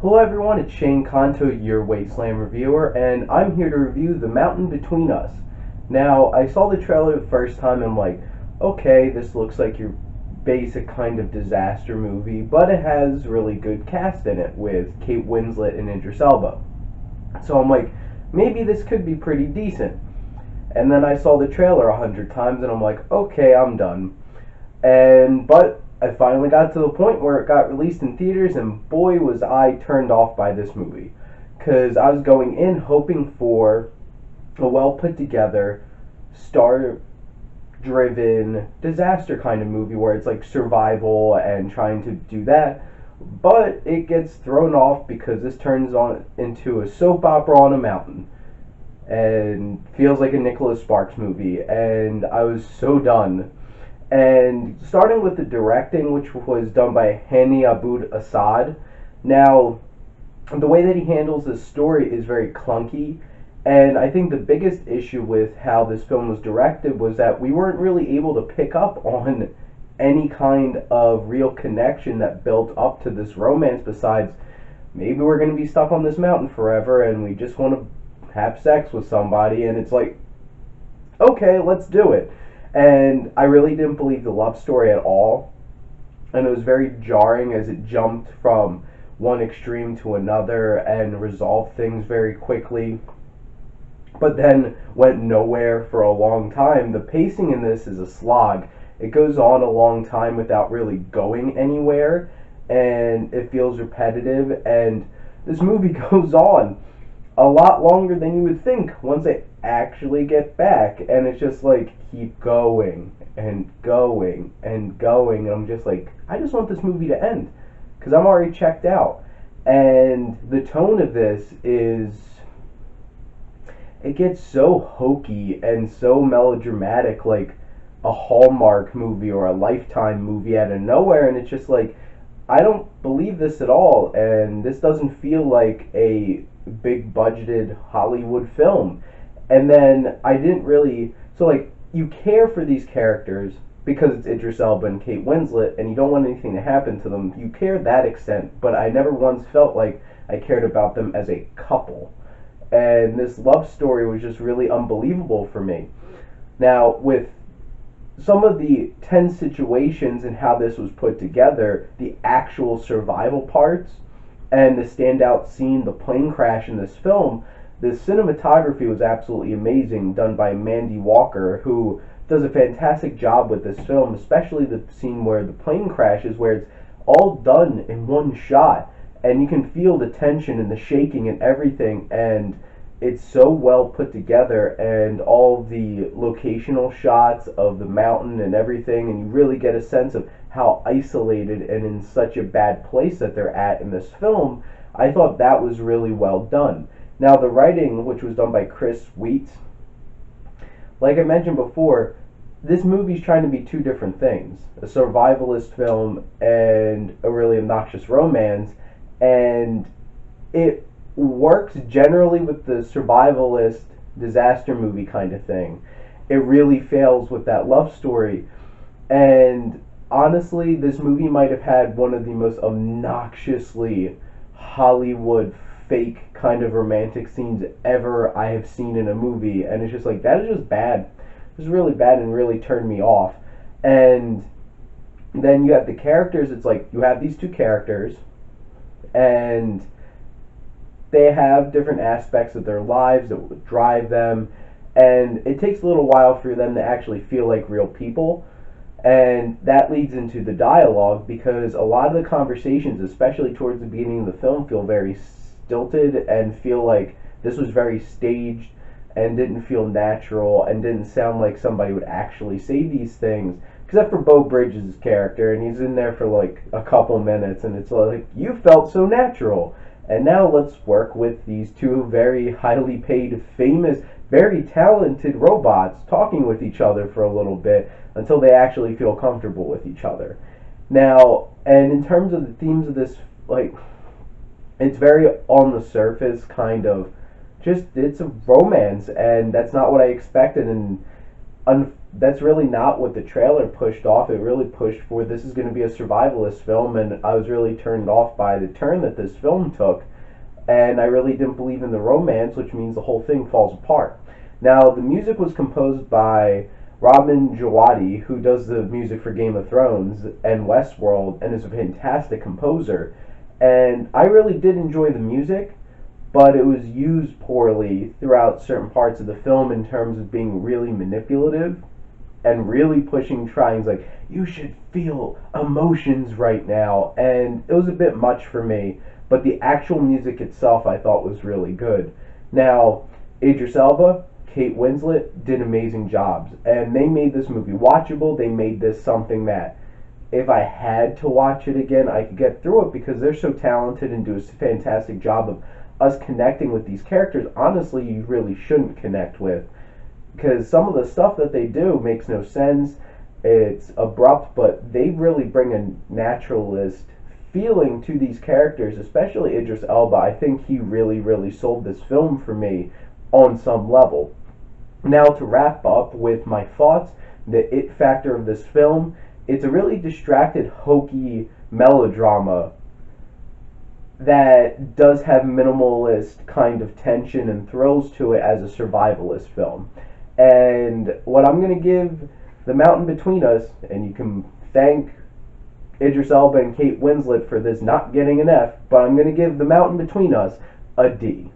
Hello everyone, it's Shane Kanto, your Wasteland reviewer, and I'm here to review The Mountain Between Us. Now, I saw the trailer the first time and I'm like, okay, this looks like your basic kind of disaster movie, but it has really good cast in it with Kate Winslet and Idris Elba. So I'm like, maybe this could be pretty decent. And then I saw the trailer 100 times and I'm like, okay, I'm done. But I finally got to the point where it got released in theaters, and boy was I turned off by this movie. Because I was going in hoping for a well put together, star driven disaster kind of movie where it's like survival and trying to do that. But it gets thrown off because this turns on into a soap opera on a mountain and feels like a Nicholas Sparks movie, and I was so done. And starting with the directing, which was done by Hani Aboud Assad. Now, the way that he handles this story is very clunky, and I think the biggest issue with how this film was directed was that we weren't really able to pick up on any kind of real connection that built up to this romance besides maybe we're going to be stuck on this mountain forever and we just want to have sex with somebody, and it's like, okay, let's do it. And I really didn't believe the love story at all. And it was very jarring as it jumped from one extreme to another and resolved things very quickly, but then went nowhere for a long time. The pacing in this is a slog. It goes on a long time without really going anywhere, and it feels repetitive. And this movie goes on a lot longer than you would think once they actually get back, and it's just like keep going and going and going, and I'm just like, I just want this movie to end because I'm already checked out. And the tone of this is, it gets so hokey and so melodramatic, like a Hallmark movie or a Lifetime movie out of nowhere, and it's just like, I don't believe this at all, and this doesn't feel like a big budgeted Hollywood film. And then I didn't really, so like, you care for these characters because it's Idris Elba and Kate Winslet and you don't want anything to happen to them. You care that extent, but I never once felt like I cared about them as a couple. And this love story was just really unbelievable for me. Now, with some of the tense situations and how this was put together, the actual survival parts, and the standout scene, the plane crash in this film, the cinematography was absolutely amazing, done by Mandy Walker, who does a fantastic job with this film, especially the scene where the plane crashes, where it's all done in one shot, and you can feel the tension and the shaking and everything, and it's so well put together, and all the locational shots of the mountain and everything, and you really get a sense of how isolated and in such a bad place that they're at in this film. I thought that was really well done. Now, the writing, which was done by Chris Wheat, like I mentioned before, this movie's trying to be two different things: a survivalist film and a really obnoxious romance, and it works generally with the survivalist disaster movie kind of thing. It really fails with that love story, and honestly, this movie might have had one of the most obnoxiously Hollywood fake kind of romantic scenes ever I have seen in a movie, and it's just like, that is just bad. It was really bad and really turned me off. And then you have the characters. It's like you have these two characters, and they have different aspects of their lives that would drive them, and it takes a little while for them to actually feel like real people. And that leads into the dialogue, because a lot of the conversations, especially towards the beginning of the film, feel very stilted and feel like this was very staged and didn't feel natural and didn't sound like somebody would actually say these things, except for Beau Bridges' character, and he's in there for like a couple minutes, and it's like, you felt so natural. And now let's work with these two very highly paid, famous, very talented robots talking with each other for a little bit until they actually feel comfortable with each other. Now, and in terms of the themes of this, like, it's very on the surface kind of, just, it's a romance, and that's not what I expected. And that's really not what the trailer pushed off. It really pushed for this is going to be a survivalist film, and I was really turned off by the turn that this film took, and I really didn't believe in the romance, which means the whole thing falls apart. Now, the music was composed by Robin Djawadi, who does the music for Game of Thrones and Westworld, and is a fantastic composer. And I really did enjoy the music, but it was used poorly throughout certain parts of the film in terms of being really manipulative and really pushing tryings like you should feel emotions right now, and it was a bit much for me, but the actual music itself I thought was really good. Now, Idris Elba, Kate Winslet did amazing jobs, and they made this movie watchable. They made this something that if I had to watch it again, I could get through it because they're so talented and do a fantastic job of us connecting with these characters. Honestly, you really shouldn't connect with, because some of the stuff that they do makes no sense. It's abrupt, but they really bring a naturalist feeling to these characters, especially Idris Elba. I think he really, really sold this film for me on some level. Now, to wrap up with my thoughts, the it factor of this film, it's a really distracted, hokey melodrama that does have minimalist kind of tension and thrills to it as a survivalist film. And what I'm going to give The Mountain Between Us, and you can thank Idris Elba and Kate Winslet for this not getting an F, but I'm going to give The Mountain Between Us a D.